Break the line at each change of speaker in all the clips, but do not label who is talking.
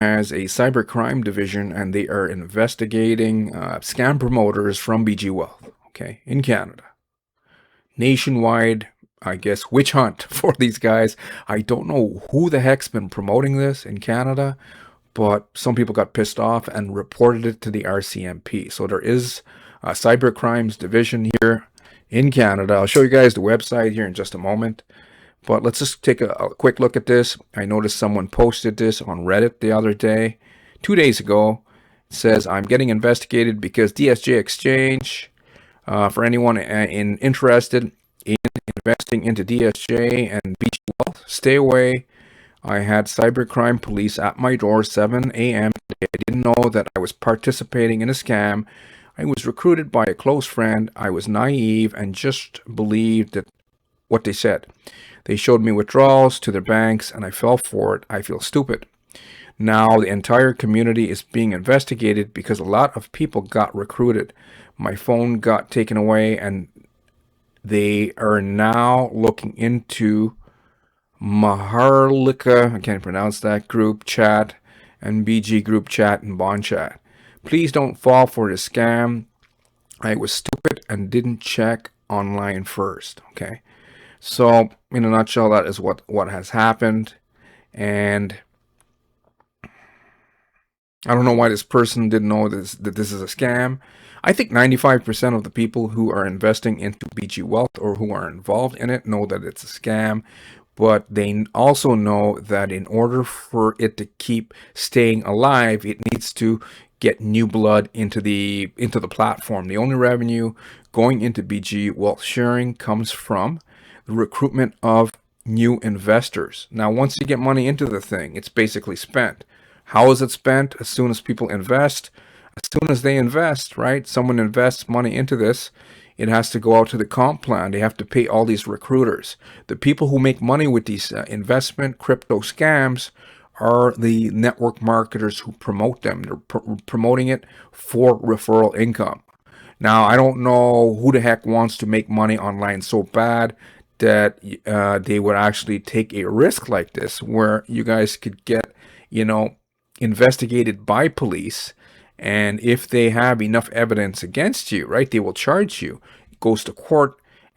has a cyber crime division, and they are investigating scam promoters from BGWealth, okay, in Canada. Nationwide, I guess, witch hunt for these guys. I don't know who the heck's been promoting this in Canada, but some people got pissed off and reported it to the RCMP. So there is a Cyber Crimes Division here in Canada. I'll show you guys the website here in just a moment. But let's just take a quick look at this. I noticed someone posted this on Reddit the other day, 2 days ago. It says, I'm getting investigated because DSJ Exchange, for anyone interested in investing into DSJ and BGWealth, stay away. I had cybercrime police at my door 7 a.m. today. I didn't know that I was participating in a scam. I was recruited by a close friend. I was naive and just believed that what they said. They showed me withdrawals to their banks and I fell for it. I feel stupid. Now the entire community is being investigated because a lot of people got recruited. My phone got taken away and they are now looking into Maharlika, I can't pronounce that, group chat and BG group chat and bond chat. Please don't fall for the scam. I was stupid and didn't check online first. Okay. So in a nutshell, that is what has happened. And I don't know why this person didn't know that this is a scam. I think 95% of the people who are investing into BGWealth or who are involved in it know that it's a scam. But they also know that in order for it to keep staying alive, it needs to get new blood into the platform. The only revenue going into BG Wealth Sharing comes from the recruitment of new investors. Now, once you get money into the thing, it's basically spent. How is it spent? As soon as people invest, as soon as they invest, right? Someone invests money into this, it has to go out to the comp plan. They have to pay all these recruiters. The people who make money with these investment crypto scams are the network marketers who promote them. They're promoting it for referral income. Now, I don't know who the heck wants to make money online so bad that they would actually take a risk like this, where you guys could get, investigated by police. And if they have enough evidence against you, right, they will charge you. It goes to court,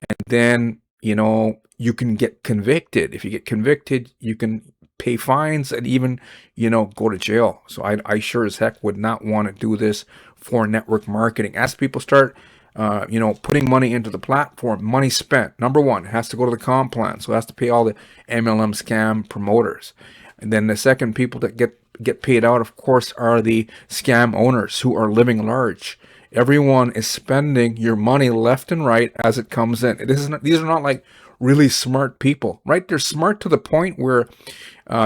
and then, you can get convicted. If you get convicted, you can pay fines and even, go to jail. So I sure as heck would not want to do this for network marketing. As people start, putting money into the platform, money spent. Number one, it has to go to the comp plan. So it has to pay all the MLM scam promoters. And then the second people that get paid out, of course, are the scam owners who are living large. Everyone is spending your money left and right as it comes in. These are not like really smart people, right? They're smart to the point where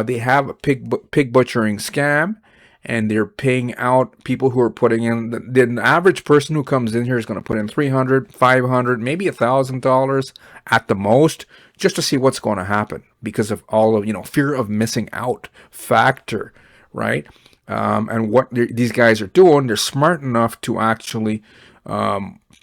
they have a pig butchering scam, and they're paying out people who are putting in. The average person who comes in here is going to put in $300, $500, maybe $1,000 at the most, just to see what's going to happen because of all of fear of missing out factor, right? And what these guys are doing, they're smart enough to actually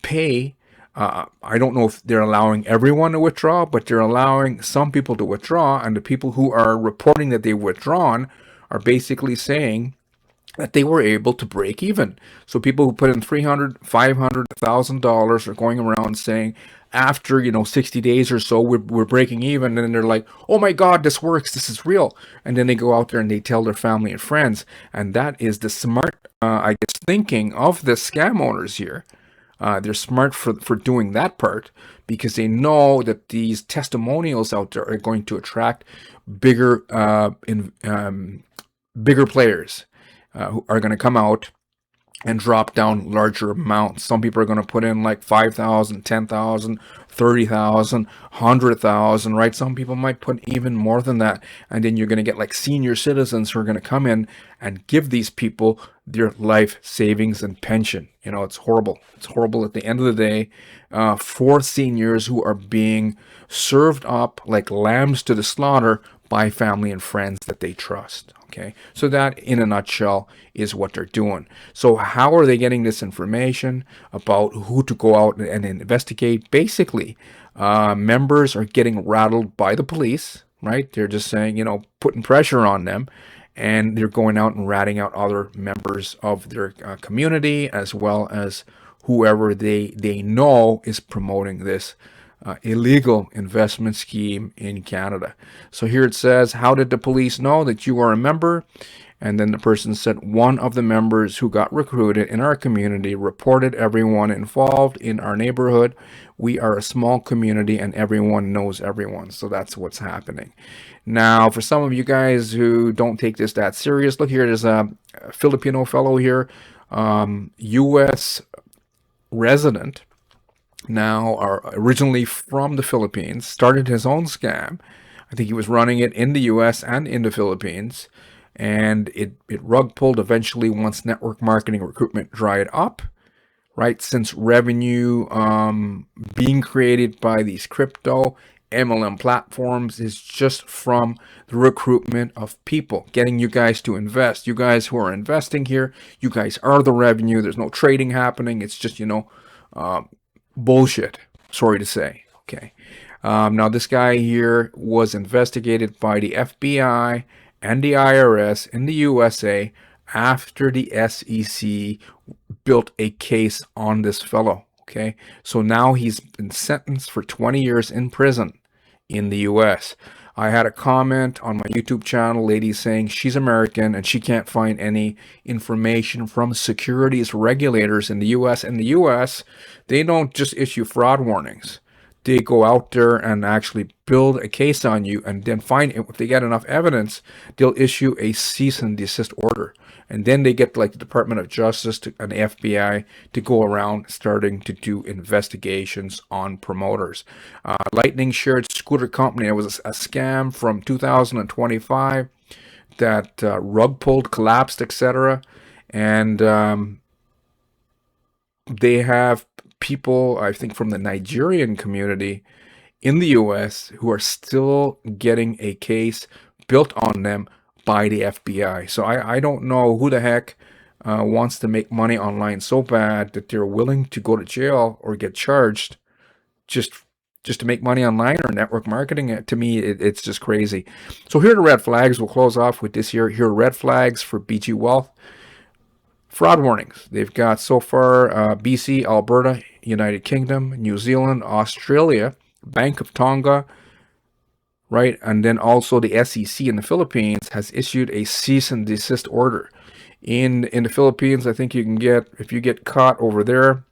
pay. I don't know if they're allowing everyone to withdraw, but they're allowing some people to withdraw, and the people who are reporting that they've withdrawn are basically saying that they were able to break even. So people who put in $300, $500, $1,000 are going around saying, after 60 days or so, we're breaking even. And then they're like, oh my God, this works, this is real. And then they go out there and they tell their family and friends. And that is the smart, thinking of the scam owners here. They're smart for doing that part, because they know that these testimonials out there are going to attract bigger players who are going to come out and drop down larger amounts. Some people are going to put in like 5,000, 10,000, 30,000, 100,000, right? Some people might put even more than that. And then you're going to get like senior citizens who are going to come in and give these people their life savings and pension. It's horrible. It's horrible at the end of the day for seniors who are being served up like lambs to the slaughter by family and friends that they trust. Okay, so that in a nutshell is what they're doing. So how are they getting this information about who to go out and investigate? Basically, members are getting rattled by the police, right? They're just saying, putting pressure on them. and they're going out and ratting out other members of their community, as well as whoever they know is promoting this illegal investment scheme in Canada. So here it says, how did the police know that you are a member? And then the person said, one of the members who got recruited in our community reported everyone involved in our neighborhood. We are a small community and everyone knows everyone. So that's what's happening. Now, for some of you guys who don't take this that serious, look here, there's a Filipino fellow here, U.S. resident, now are originally from the Philippines, started his own scam. I think he was running it in the U.S. and in the Philippines. And it rug pulled eventually once network marketing recruitment dried up, right? Since revenue being created by these crypto MLM platforms is just from the recruitment of people, getting you guys to invest. You guys who are investing here, you guys are the revenue. There's no trading happening. It's just, bullshit, sorry to say. Okay. Now, this guy here was investigated by the FBI and the IRS in the USA after the SEC built a case on this fellow. Okay, so now he's been sentenced for 20 years in prison in the US. I had a comment on my YouTube channel, lady saying she's American and she can't find any information from securities regulators in the US. In the US, they don't just issue fraud warnings. They go out there and actually build a case on you, and then if they get enough evidence, they'll issue a cease and desist order. And then they get like the Department of Justice and the FBI to go around starting to do investigations on promoters. Lightning Shared Scooter Company, it was a scam from 2025 that rug pulled, collapsed, etc. And they have people, I think, from the Nigerian community in the US who are still getting a case built on them by the FBI. So I don't know who the heck wants to make money online so bad that they're willing to go to jail or get charged just to make money online or network marketing. To me, it's just crazy. So here are the red flags. We'll close off with this here. Here are red flags for BGWealth. Fraud warnings. They've got so far BC, Alberta, United Kingdom, New Zealand, Australia, Bank of Tonga, right? And then also the SEC in the Philippines has issued a cease and desist order. In the Philippines, I think you can get, if you get caught over there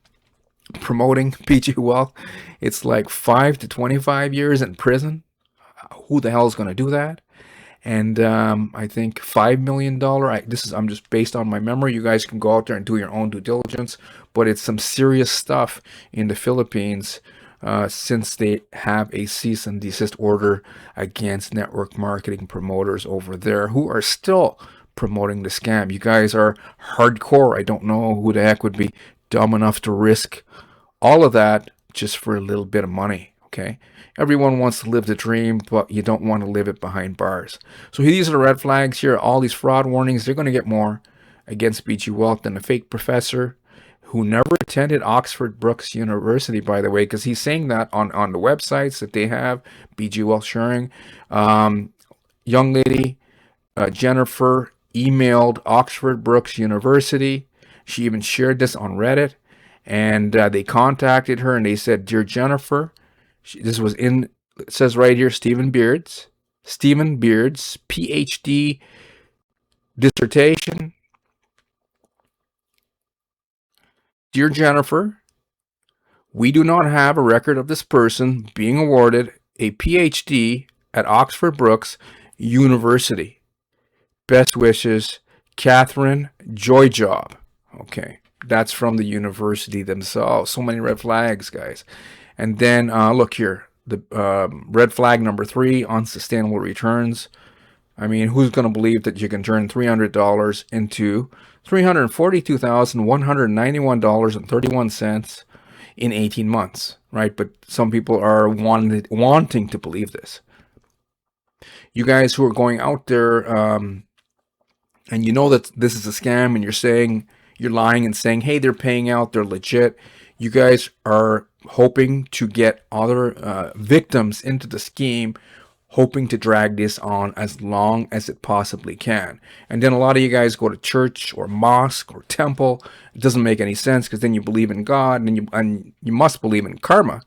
promoting BGWealth, it's like 5 to 25 years in prison. Who the hell is going to do that? And I think $5 million. I'm just based on my memory. You guys can go out there and do your own due diligence. But it's some serious stuff in the Philippines since they have a cease and desist order against network marketing promoters over there who are still promoting the scam. You guys are hardcore. I don't know who the heck would be dumb enough to risk all of that just for a little bit of money. Okay, everyone wants to live the dream, but you don't want to live it behind bars. So these are the red flags here. All these fraud warnings, they're going to get more against BGWealth than a fake professor who never attended Oxford Brookes University, by the way, because he's saying that on the websites that they have, BGWealth sharing. Young lady, Jennifer, emailed Oxford Brookes University. She even shared this on Reddit, and they contacted her and they said, "Dear Jennifer," this was in, it says right here, Stephen Beard's PhD dissertation. "Dear Jennifer, we do not have a record of this person being awarded a PhD at Oxford Brookes University. Best wishes, Catherine Joyjob." Okay, that's from the university themselves. So many red flags, guys. And then look here, the red flag number 3, unsustainable returns. I mean, who's going to believe that you can turn $300 into $342,191.31 in 18 months, right? But some people are wanting to believe this. You guys who are going out there and you know that this is a scam and you're lying and saying, hey, they're paying out, they're legit. You guys are hoping to get other victims into the scheme, hoping to drag this on as long as it possibly can. And then a lot of you guys go to church or mosque or temple. It doesn't make any sense, because then you believe in God, and you must believe in karma.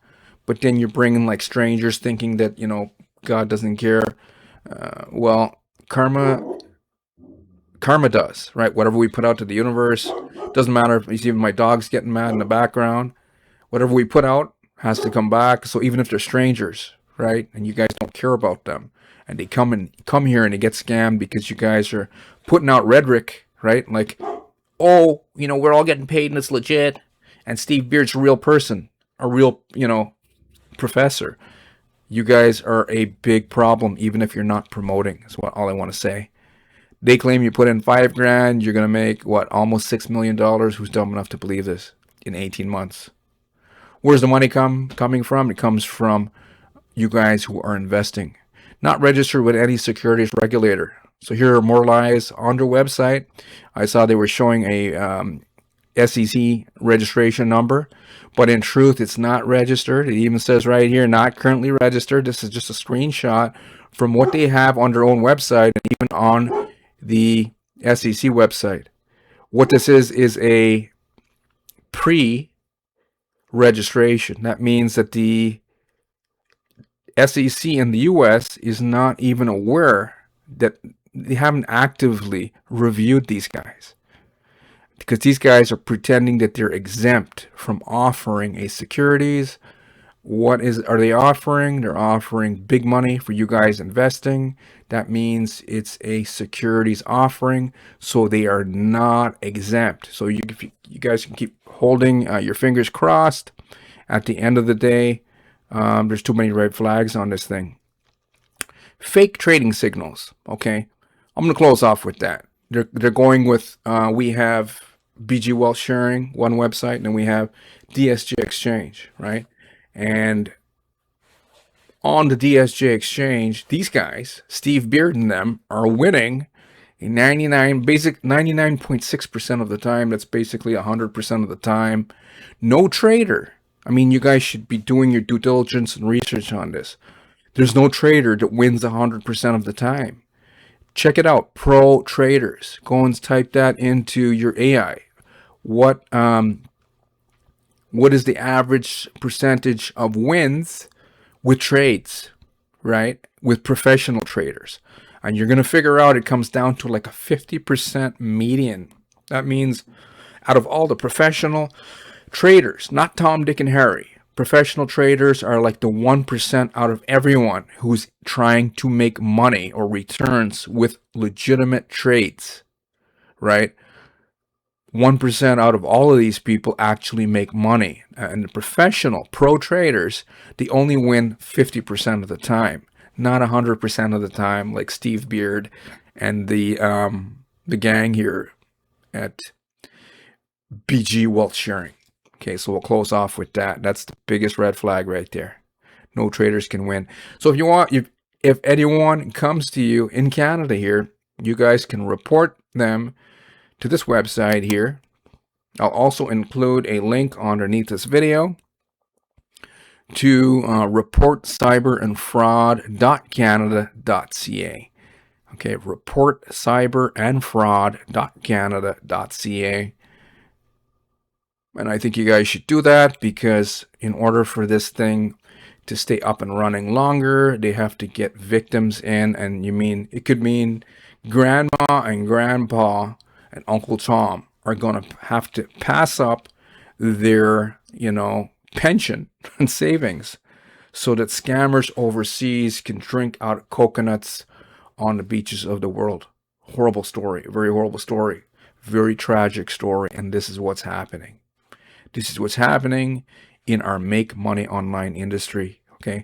But then you're bringing like strangers, thinking that, you know, God doesn't care. Well, karma does, right? Whatever we put out to the universe, doesn't matter if even my dog's getting mad in the background. Whatever we put out has to come back. So even if they're strangers, right, and you guys don't care about them, and they come here and they get scammed because you guys are putting out rhetoric, right? Like, oh, you know, we're all getting paid and it's legit, and Steve Beard's a real person, a real, you know, professor. You guys are a big problem, even if you're not promoting, is what all I want to say. They claim you put in $5,000, you're going to make, what, almost $6 million. Who's dumb enough to believe this in 18 months? Where's the money coming from? It comes from you guys who are investing, not registered with any securities regulator. So here are more lies on their website. I saw they were showing a SEC registration number, but in truth, it's not registered. It even says right here, not currently registered. This is just a screenshot from what they have on their own website, and even on the SEC website. What this is a pre-registration. That means that the SEC in the US is not even aware, that they haven't actively reviewed these guys, because these guys are pretending that they're exempt from offering a securities. What are they offering? They're offering big money for you guys investing. That means it's a securities offering, so they are not exempt. So you guys can keep holding your fingers crossed. At the end of the day, there's too many red flags on this thing. Fake trading signals. Okay, I'm gonna close off with that. They're going with we have BGWealth sharing, one website, and then we have DSJ exchange, right? And on the DSJ exchange, these guys, Steve Beard and them, are winning a 99.6% of the time. That's basically 100% of the time. No trader. I mean, you guys should be doing your due diligence and research on this. There's no trader that wins 100% of the time. Check it out, pro traders. Go and type that into your AI. What is the average percentage of wins with trades, right? With professional traders. And you're going to figure out it comes down to like a 50% median. That means out of all the professional traders, not Tom, Dick, and Harry, professional traders are like the 1% out of everyone who's trying to make money or returns with legitimate trades, right? 1% out of all of these people actually make money. And the professional pro traders, they only win 50% of the time, not 100% of the time, like Steve Beard and the gang here at BGWealth sharing. Okay, so we'll close off with that. That's the biggest red flag right there. No traders can win. So if anyone comes to you in Canada here, you guys can report them to this website here. I'll also include a link underneath this video to reportcyberandfraud.canada.ca. Okay, reportcyberandfraud.canada.ca. And I think you guys should do that, because in order for this thing to stay up and running longer, they have to get victims in. And it could mean grandma and grandpa and Uncle Tom are going to have to pass up their, pension and savings so that scammers overseas can drink out of coconuts on the beaches of the world. Horrible story, very horrible story, very tragic story. And this is what's happening. This is what's happening in our make money online industry. Okay.